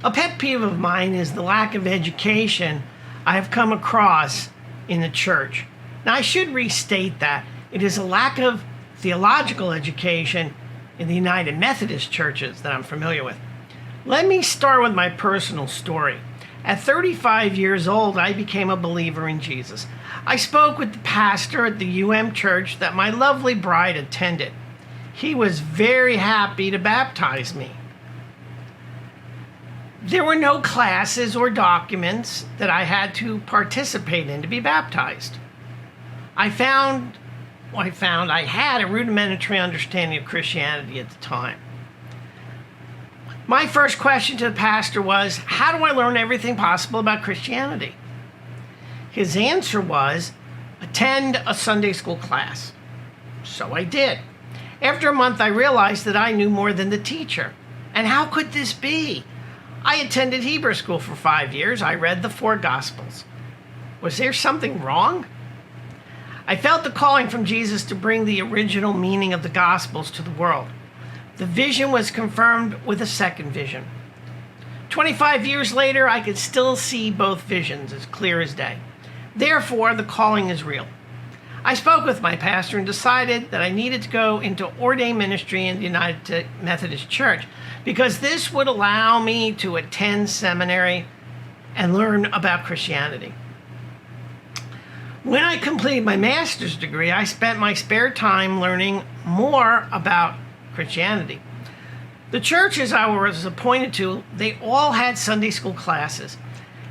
A pet peeve of mine is the lack of education I have come across in the church. Now, I should restate that it is a lack of theological education in the United Methodist churches that I'm familiar with. Let me start with my personal story. At 35 years old, I became a believer in Jesus. I spoke with the pastor at the UM church that my lovely bride attended. He was very happy to baptize me. There were no classes or documents that I had to participate in to be baptized. I found I had a rudimentary understanding of Christianity at the time. My first question to the pastor was, how do I learn everything possible about Christianity? His answer was, attend a Sunday school class. So I did. After a month, I realized that I knew more than the teacher. And how could this be? I attended Hebrew school for 5 years. I read the 4 Gospels. Was there something wrong? I felt the calling from Jesus to bring the original meaning of the Gospels to the world. The vision was confirmed with a second vision. 25 years later, I could still see both visions as clear as day. Therefore, the calling is real. I spoke with my pastor and decided that I needed to go into ordained ministry in the United Methodist Church because this would allow me to attend seminary and learn about Christianity. When I completed my master's degree, I spent my spare time learning more about Christianity. The churches I was appointed to, they all had Sunday school classes.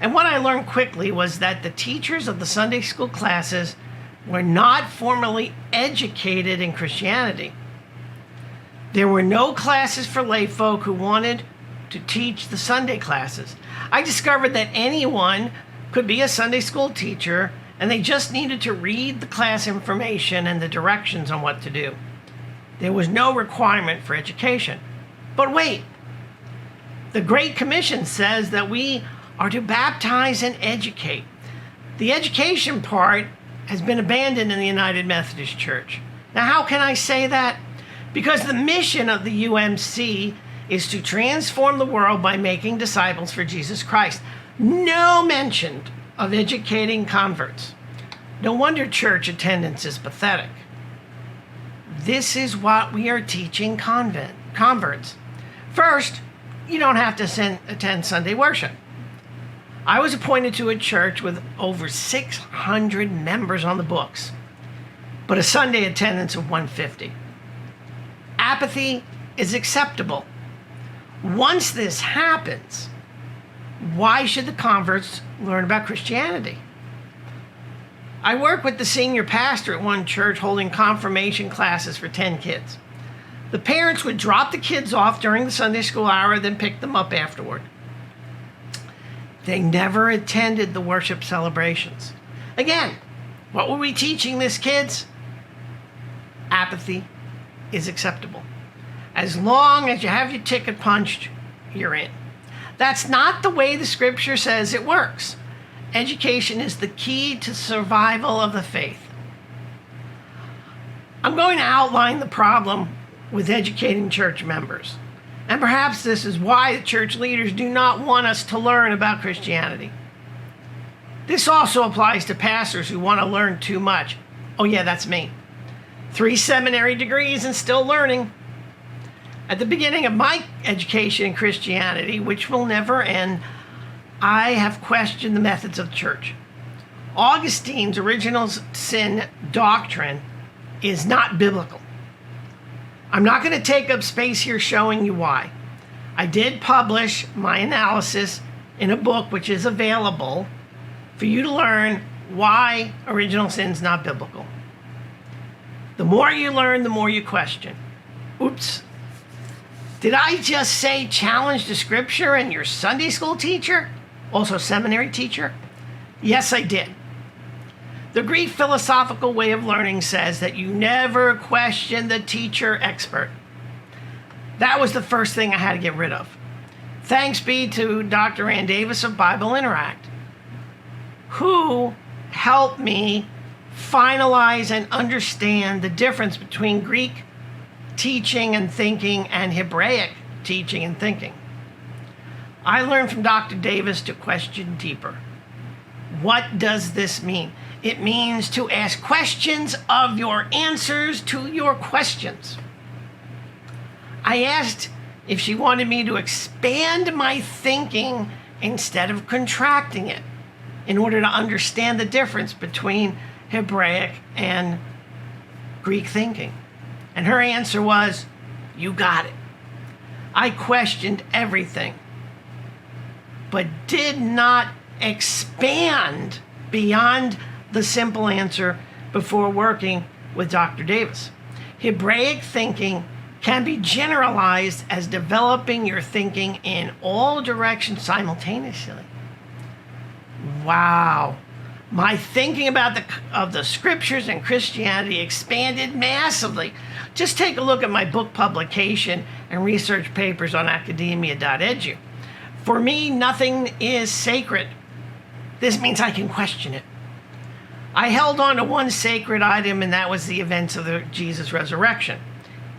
And what I learned quickly was that the teachers of the Sunday school classes were not formally educated in Christianity. There were no classes for lay folk who wanted to teach the Sunday classes. I discovered that anyone could be a Sunday school teacher, and they just needed to read the class information and the directions on what to do. There was no requirement for education. But wait, the Great Commission says that we are to baptize and educate. The education part has been abandoned in the United Methodist Church. Now, how can I say that? Because the mission of the UMC is to transform the world by making disciples for Jesus Christ. No mention of educating converts. No wonder church attendance is pathetic. This is what we are teaching converts. First, you don't have to attend Sunday worship. I was appointed to a church with over 600 members on the books, but a Sunday attendance of 150. Apathy is acceptable. Once this happens, why should the converts learn about Christianity? I work with the senior pastor at one church holding confirmation classes for 10 kids. The parents would drop the kids off during the Sunday school hour, then pick them up afterward. They never attended the worship celebrations. Again, what were we teaching these kids? Apathy is acceptable. As long as you have your ticket punched, you're in. That's not the way the scripture says it works. Education is the key to survival of the faith. I'm going to outline the problem with educating church members. And perhaps this is why the church leaders do not want us to learn about Christianity. This also applies to pastors who want to learn too much. Oh yeah, that's me. 3 seminary degrees and still learning. At the beginning of my education in Christianity, which will never end, I have questioned the methods of the church. Augustine's original sin doctrine is not biblical. I'm not going to take up space here showing you why. I did publish my analysis in a book which is available for you to learn why original sin is not biblical. The more you learn, the more you question. Oops. Did I just say challenge the scripture and your Sunday school teacher? Also seminary teacher? Yes, I did. The Greek philosophical way of learning says that you never question the teacher expert. That was the first thing I had to get rid of. Thanks be to Dr. Ann Davis of Bible Interact, who helped me finalize and understand the difference between Greek teaching and thinking and Hebraic teaching and thinking. I learned from Dr. Davis to question deeper. What does this mean? It means to ask questions of your answers to your questions. I asked if she wanted me to expand my thinking instead of contracting it in order to understand the difference between Hebraic and Greek thinking. And her answer was, you got it. I questioned everything, but did not expand beyond the simple answer before working with Dr. Davis. Hebraic thinking can be generalized as developing your thinking in all directions simultaneously. Wow. My thinking about the scriptures and Christianity expanded massively. Just take a look at my book publication and research papers on academia.edu. For me, nothing is sacred. This means I can question it. I held on to one sacred item, and that was the events of the Jesus resurrection.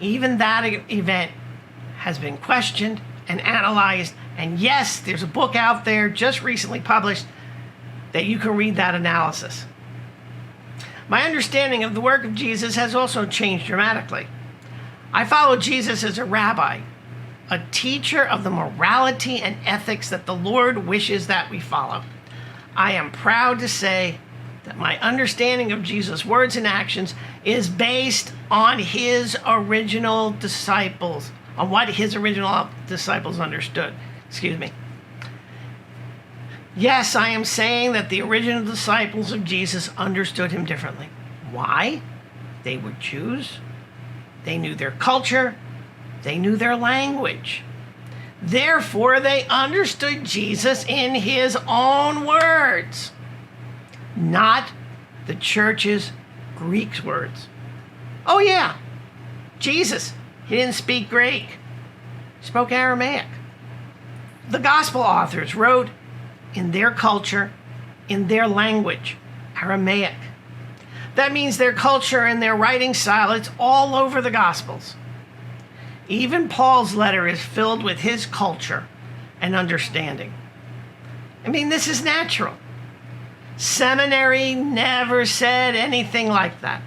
Even that event has been questioned and analyzed. And yes, there's a book out there just recently published that you can read that analysis. My understanding of the work of Jesus has also changed dramatically. I follow Jesus as a rabbi, a teacher of the morality and ethics that the Lord wishes that we follow. I am proud to say that my understanding of Jesus' words and actions is based on his original disciples, on what his original disciples understood. Yes, I am saying that the original disciples of Jesus understood him differently. Why? They were Jews. They knew their culture. They knew their language. Therefore, they understood Jesus in his own words, not the church's Greek words. Oh yeah, Jesus, he didn't speak Greek. He spoke Aramaic. The gospel authors wrote in their culture, in their language, Aramaic. That means their culture and their writing style, it's all over the Gospels. Even Paul's letter is filled with his culture and understanding. I mean, this is natural. Seminary never said anything like that.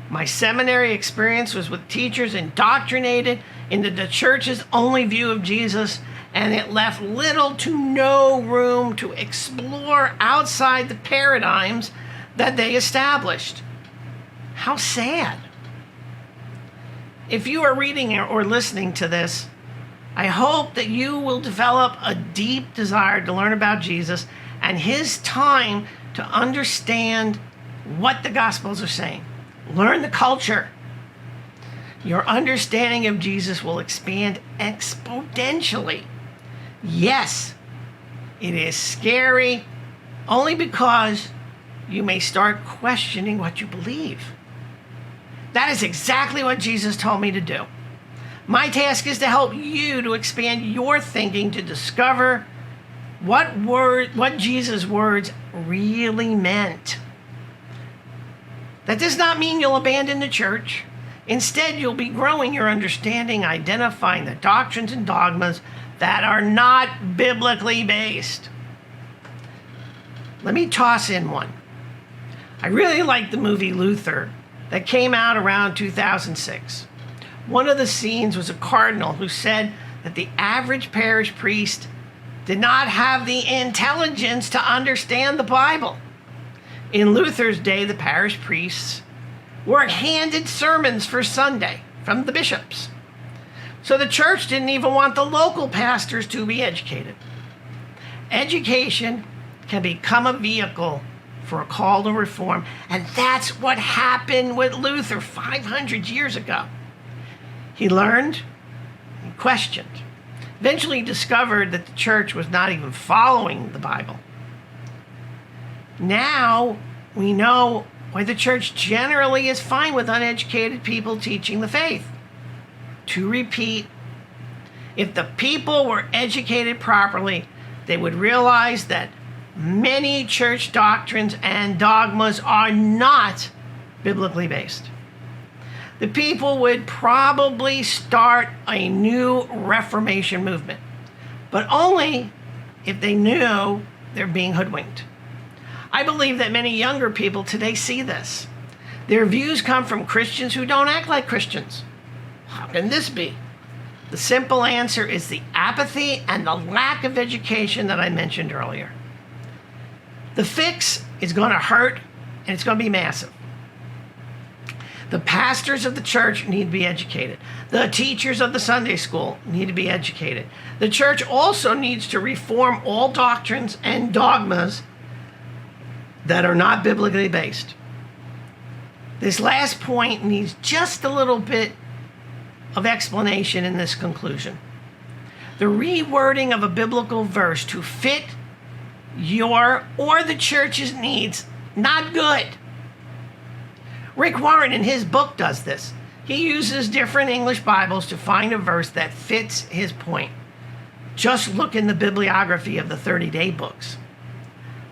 My seminary experience was with teachers indoctrinated into the church's only view of Jesus, and it left little to no room to explore outside the paradigms that they established. How sad. If you are reading or listening to this, I hope that you will develop a deep desire to learn about Jesus and his time to understand what the Gospels are saying. Learn the culture. Your understanding of Jesus will expand exponentially. Yes, it is scary only because you may start questioning what you believe. That is exactly what Jesus told me to do. My task is to help you to expand your thinking to discover what Jesus' words really meant. That does not mean you'll abandon the church. Instead, you'll be growing your understanding, identifying the doctrines and dogmas that are not biblically based. Let me toss in one. I really like the movie Luther that came out around 2006. One of the scenes was a cardinal who said that the average parish priest did not have the intelligence to understand the Bible. In Luther's day, the parish priests were handed sermons for Sunday from the bishops. So the church didn't even want the local pastors to be educated. Education can become a vehicle for a call to reform, and that's what happened with Luther 500 years ago. He learned, he questioned, eventually discovered that the church was not even following the Bible. Now we know why the church generally is fine with uneducated people teaching the faith. To repeat, if the people were educated properly, they would realize that many church doctrines and dogmas are not biblically based. The people would probably start a new Reformation movement. but only if they know they're being hoodwinked. I believe that many younger people today see this. Their views come from Christians who don't act like Christians. How can this be? The simple answer is the apathy and the lack of education that I mentioned earlier. The fix is going to hurt, and it's going to be massive. The pastors of the church need to be educated. The teachers of the Sunday school need to be educated. The church also needs to reform all doctrines and dogmas that are not biblically based. This last point needs just a little bit of explanation in this conclusion. The rewording of a biblical verse to fit your or the church's needs, not good. Rick Warren in his book does this. He uses different English Bibles to find a verse that fits his point. Just look in the bibliography of the 30-day books.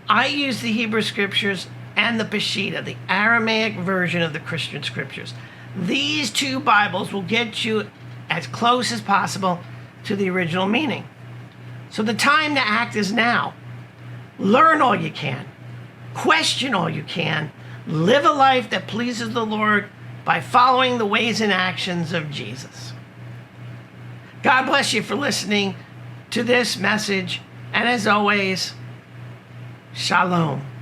I use the Hebrew Scriptures and the Peshitta, the Aramaic version of the Christian Scriptures. These two Bibles will get you as close as possible to the original meaning. So the time to act is now. Learn all you can. Question all you can. Live a life that pleases the Lord by following the ways and actions of Jesus. God bless you for listening to this message. And as always, Shalom.